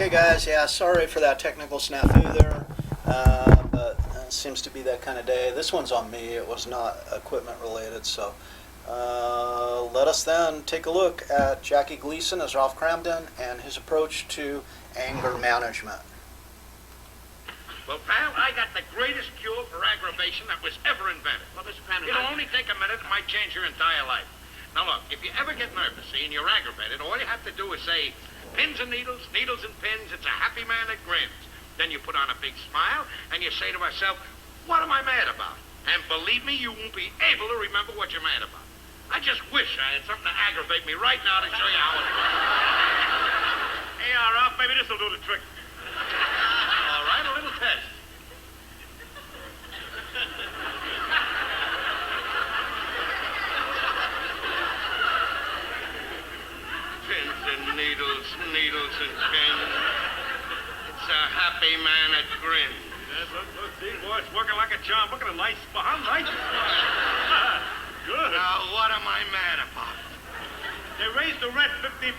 Okay, guys, yeah, sorry for that technical snafu there, but it seems to be that kind of day. This one's on me. It was not equipment related, so let us then take a look at Jackie Gleason as Ralph Kramden and his approach to anger management. Well, pal, I got the greatest cure for aggravation that was ever invented. Well, Mr. Kramden, It'll only take a minute. It might change your entire life. Now, look, if you ever get nervous, see, and you're aggravated, all you have to do is say, pins and needles, needles and pins, it's a happy man that grins. Then you put on a big smile, and you say to yourself, what am I mad about? And believe me, you won't be able to remember what you're mad about. I just wish I had something to aggravate me right now to show you how it works. Hey, Ralph, maybe this will do the trick. All right, a little test. Pins and needles, needles and pins. It's a happy man that grins. Look, see, boy, it's working like a charm. Look at a nice spot. How nice it smells. Good. Now, what am I mad about? They raised the rent 15%.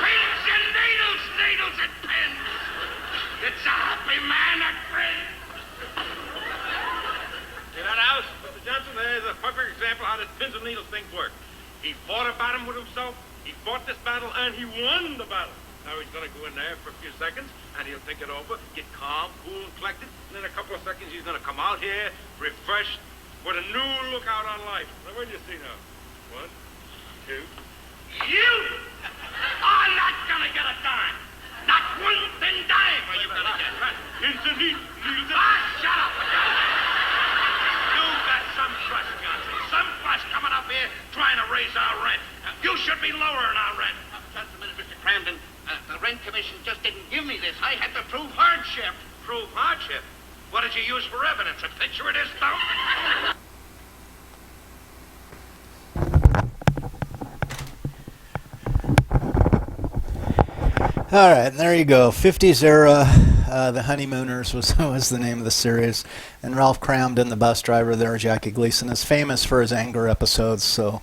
Pins and needles, needles and pins. It's a happy man that grins. See that house, Mr. Johnson? There's a perfect example how this pins and needles thing works. He fought a battle with himself, he fought this battle, and he won the battle. Now he's going to go in there for a few seconds, and he'll think it over, get calm, cool, and collected, and in a couple of seconds he's going to come out here, refreshed, with a new look out on life. Now, where do you see now? 1, 2. You are not going to get a dime. Not one thin dime are you going to get. Pins and needles. Shut up. You got some trust, Johnson. Some fuss coming up here trying to raise our rent. You should be lowering our rent. Just a minute, Mr. Kramden. The rent commission just didn't give me this. I had to prove hardship. Prove hardship. What did you use for evidence? A picture of this stuff? All right, and there you go. 50s era, The Honeymooners was the name of the series. And Ralph Kramden, the bus driver there, Jackie Gleason, is famous for his anger episodes. So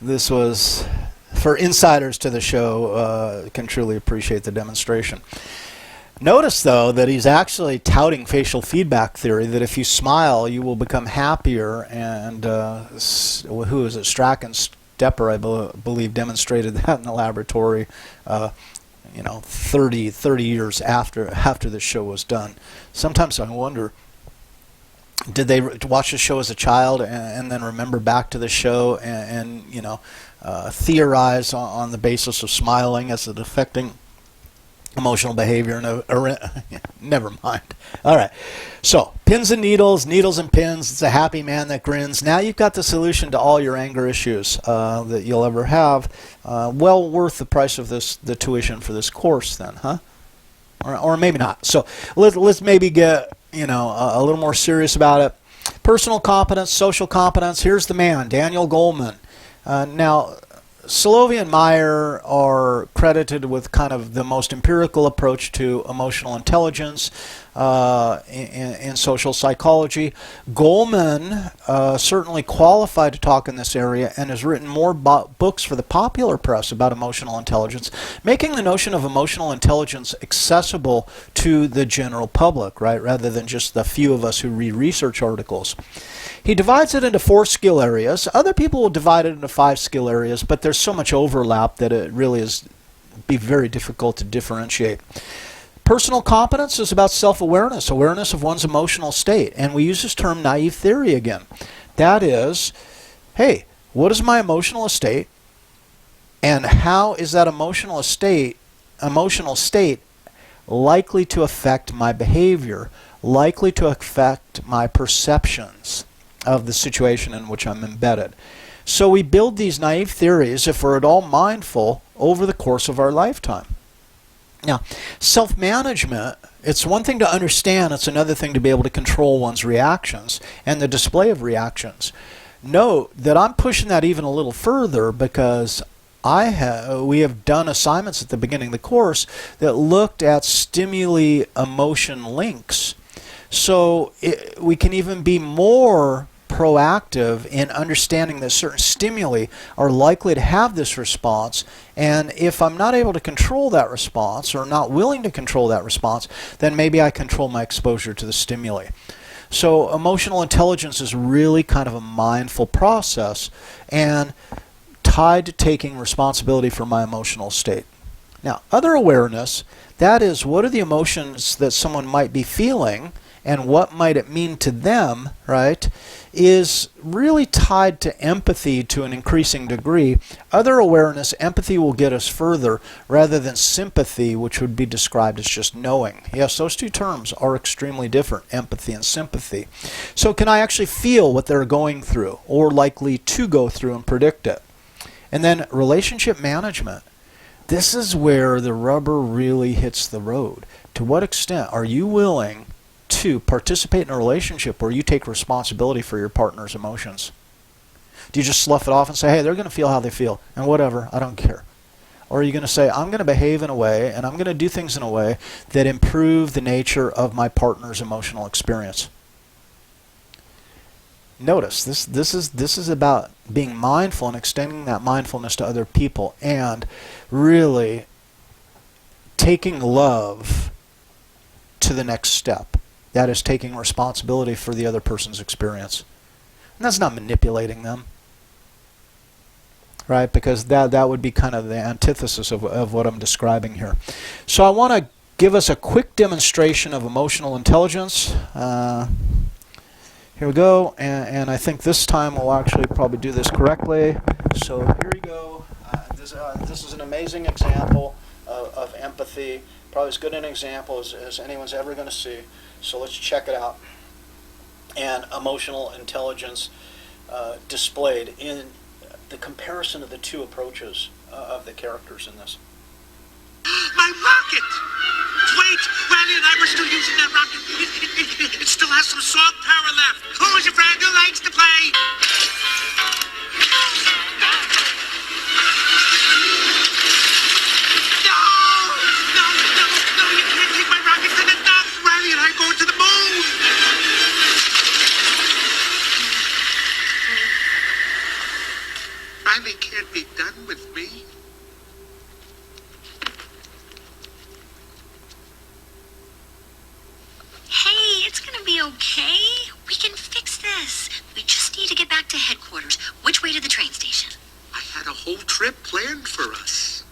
this was, for insiders to the show, can truly appreciate the demonstration. Notice, though, that he's actually touting facial feedback theory, that if you smile, you will become happier. And who is it? Strachan Stepper, I believe, demonstrated that in the laboratory 30 years after the show was done. Sometimes I wonder, did they watch the show as a child and then remember back to the show and theorize on the basis of smiling as it affecting emotional behavior? Never mind. All right. So, pins and needles, needles and pins. It's a happy man that grins. Now you've got the solution to all your anger issues that you'll ever have. Well worth the price of the tuition for this course then, huh? Or maybe not. So, let's maybe get, a little more serious about it. Personal competence, social competence. Here's the man, Daniel Goleman. Now, Salovey and Meyer are credited with kind of the most empirical approach to emotional intelligence in social psychology. Goleman certainly qualified to talk in this area and has written more books for the popular press about emotional intelligence, making the notion of emotional intelligence accessible to the general public, right, rather than just the few of us who read research articles. He divides it into 4 skill areas. Other people will divide it into 5 skill areas, but there's so much overlap that it really be very difficult to differentiate. Personal competence is about self-awareness, awareness of one's emotional state. And we use this term naive theory again. That is, hey, what is my emotional state? And how is that emotional state likely to affect my behavior, likely to affect my perceptions of the situation in which I'm embedded? So we build these naive theories, if we're at all mindful, over the course of our lifetime. Now, self-management, it's one thing to understand, it's another thing to be able to control one's reactions and the display of reactions. Note that I'm pushing that even a little further because we have done assignments at the beginning of the course that looked at stimuli emotion links. So we can even be more proactive in understanding that certain stimuli are likely to have this response, and if I'm not able to control that response or not willing to control that response, then maybe I control my exposure to the stimuli. So emotional intelligence is really kind of a mindful process and tied to taking responsibility for my emotional state. Now, other awareness, that is, what are the emotions that someone might be feeling and what might it mean to them, right, is really tied to empathy to an increasing degree. Other awareness, empathy will get us further rather than sympathy, which would be described as just knowing. Yes, those two terms are extremely different, empathy and sympathy. So can I actually feel what they're going through or likely to go through and predict it? And then relationship management. This is where the rubber really hits the road. To what extent are you willing to participate in a relationship where you take responsibility for your partner's emotions? Do you just slough it off and say, hey, they're going to feel how they feel, and whatever, I don't care? Or are you going to say, I'm going to behave in a way, and I'm going to do things in a way that improve the nature of my partner's emotional experience? Notice, this is about being mindful and extending that mindfulness to other people and really taking love to the next step. That is taking responsibility for the other person's experience. And that's not manipulating them, right? Because that would be kind of the antithesis of what I'm describing here. So I want to give us a quick demonstration of emotional intelligence. Here we go, and I think this time we'll actually probably do this correctly. So here we go. This is an amazing example of empathy, probably as good an example as anyone's ever going to see. So let's check it out. And emotional intelligence displayed in the comparison of the two approaches of the characters in this. My rocket! Wait! Randy and I were still using that rocket. It still has some salt power left. Who's your friend who likes to play? No, you can't take my rocket to the top. Randy and I are going to the moon. Randy can't be done with me. Hey, it's gonna be okay. We can fix this. We just need to get back to headquarters. Which way to the train station? I had a whole trip planned for us.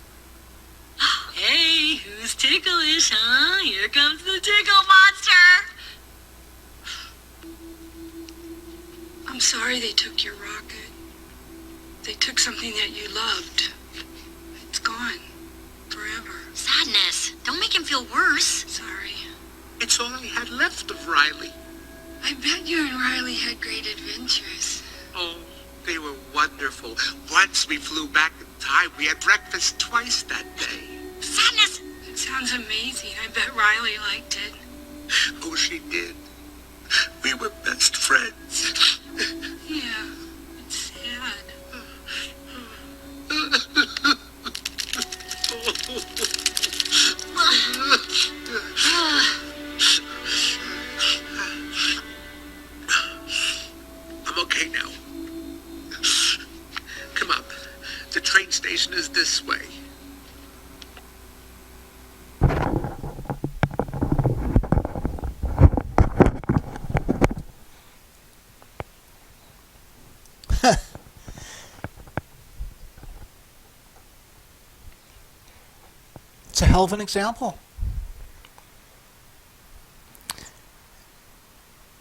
Hey, who's ticklish, huh? Here comes the tickle monster. I'm sorry they took your rocket. They took something that you loved. It's gone. Forever. Sadness. Don't make him feel worse. Sorry. It's all I had left of Riley. I bet you and Riley had great adventures. Oh, they were wonderful. Once we flew back in time, we had breakfast twice that day. Sadness. It sounds amazing. I bet Riley liked it. Oh, she did. We were best friends. Yeah, it's sad. I'm okay now. Come up. The train station is this way. It's a hell of an example.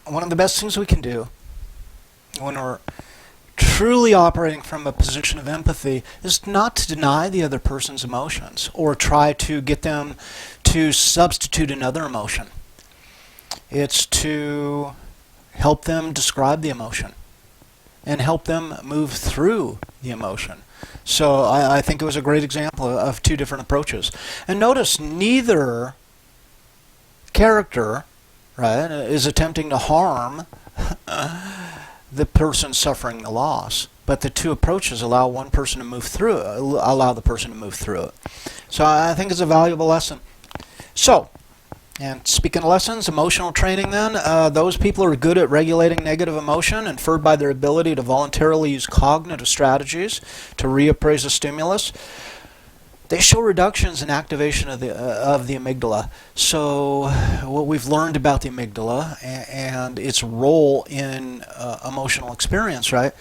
One of the best things we can do when we're truly operating from a position of empathy is not to deny the other person's emotions or try to get them to substitute another emotion. It's to help them describe the emotion and help them move through the emotion. So I think it was a great example of two different approaches. And notice neither character, right, is attempting to harm the person suffering the loss. But the two approaches allow one person to move through it, allow the person to move through it. So I think it's a valuable lesson. So And speaking of lessons, emotional training then, those people who are good at regulating negative emotion, inferred by their ability to voluntarily use cognitive strategies to reappraise a stimulus, they show reductions in activation of the amygdala. So what we've learned about the amygdala and its role in emotional experience, right?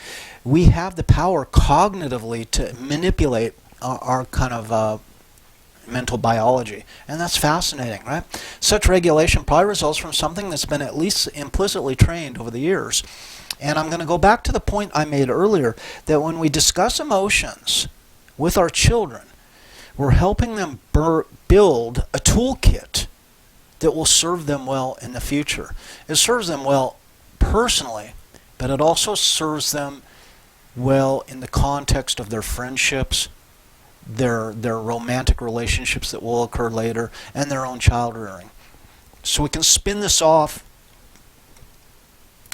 We have the power cognitively to manipulate our kind of mental biology, and that's fascinating, right? Such regulation probably results from something that's been at least implicitly trained over the years. And I'm going to go back to the point I made earlier, that when we discuss emotions with our children, we're helping them build a toolkit that will serve them well in the future. It serves them well personally, but it also serves them well in the context of their friendships, their romantic relationships that will occur later, and their own child rearing. So we can spin this off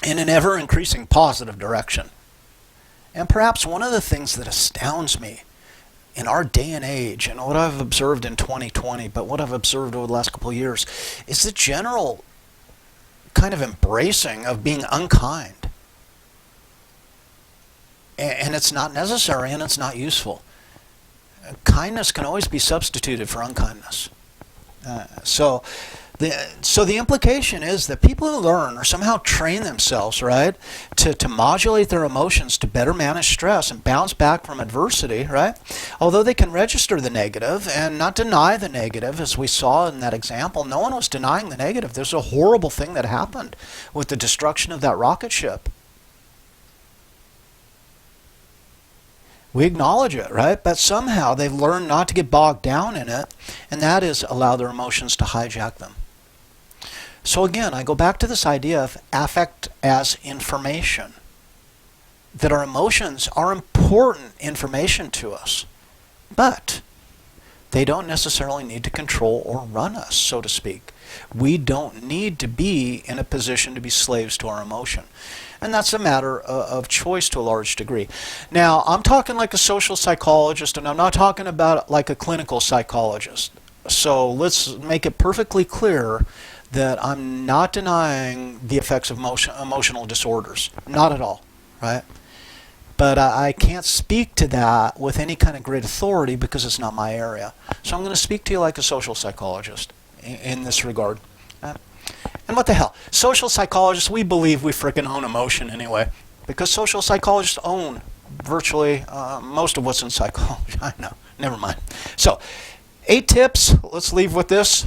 in an ever-increasing positive direction. And perhaps one of the things that astounds me in our day and age, and what I've observed in 2020, but what I've observed over the last couple of years, is the general kind of embracing of being unkind. And it's not necessary and it's not useful. Kindness can always be substituted for unkindness. So the implication is that people who learn or somehow train themselves, right, to modulate their emotions to better manage stress and bounce back from adversity, right, although they can register the negative and not deny the negative, as we saw in that example, no one was denying the negative. There's a horrible thing that happened with the destruction of that rocket ship. We acknowledge it, right? But somehow they've learned not to get bogged down in it, and that is allow their emotions to hijack them. So again, I go back to this idea of affect as information, that our emotions are important information to us, but they don't necessarily need to control or run us, so to speak. We don't need to be in a position to be slaves to our emotion. And that's a matter of choice to a large degree. Now, I'm talking like a social psychologist, and I'm not talking about like a clinical psychologist. So let's make it perfectly clear that I'm not denying the effects of emotional disorders. Not at all, right? But I can't speak to that with any kind of great authority because it's not my area. So I'm going to speak to you like a social psychologist in this regard. And what the hell? Social psychologists, we believe we frickin' own emotion anyway. Because social psychologists own virtually most of what's in psychology. I know. Never mind. So, 8 tips. Let's leave with this.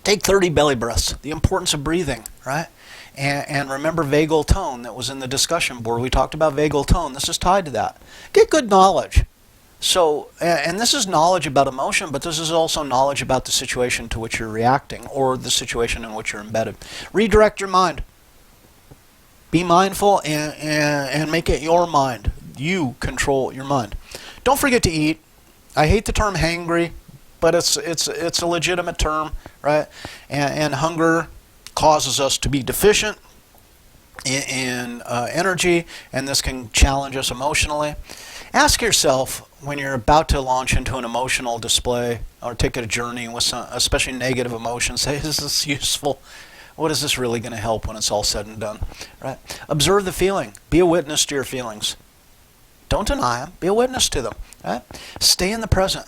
Take 30 belly breaths. The importance of breathing, right? And remember vagal tone that was in the discussion board. We talked about vagal tone. This is tied to that. Get good knowledge. So, and this is knowledge about emotion, but this is also knowledge about the situation to which you're reacting or the situation in which you're embedded. Redirect your mind. Be mindful and make it your mind. You control your mind. Don't forget to eat. I hate the term hangry, but it's a legitimate term, right? And hunger causes us to be deficient in energy, and this can challenge us emotionally. Ask yourself when you're about to launch into an emotional display or take a journey with some, especially negative emotions, say, is this useful? What is this really going to help when it's all said and done? Right? Observe the feeling. Be a witness to your feelings. Don't deny them. Be a witness to them. Right? Stay in the present.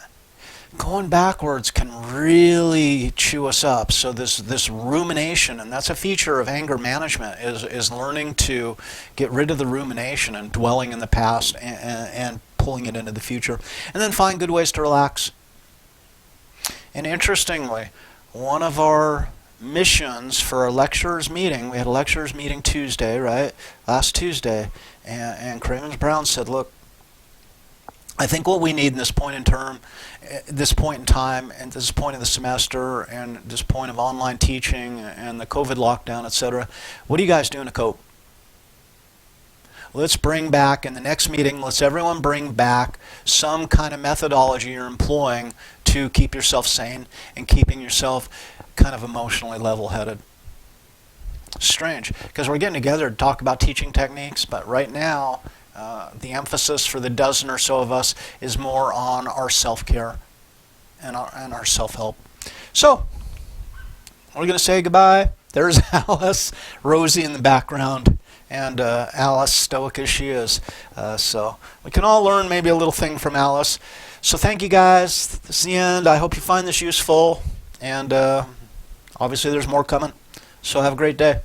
Going backwards can really chew us up. So this rumination, and that's a feature of anger management, is learning to get rid of the rumination and dwelling in the past and pulling it into the future. And then find good ways to relax. And interestingly, one of our missions for our lecturers meeting, we had a lecturers meeting Tuesday, right? Last Tuesday, and Cravens Brown said, look, I think what we need in this point in time, and this point of the semester, and this point of online teaching, and the COVID lockdown, etc., what are you guys doing to cope? Let's bring back, in the next meeting, let's everyone bring back some kind of methodology you're employing to keep yourself sane and keeping yourself kind of emotionally level-headed. Strange, because we're getting together to talk about teaching techniques, but right now, the emphasis for the dozen or so of us is more on our self-care and our self-help. So, we're going to say goodbye. There's Alice, Rosie in the background, and Alice, stoic as she is. So we can all learn maybe a little thing from Alice. So thank you guys. This is the end. I hope you find this useful. And obviously there's more coming. So have a great day.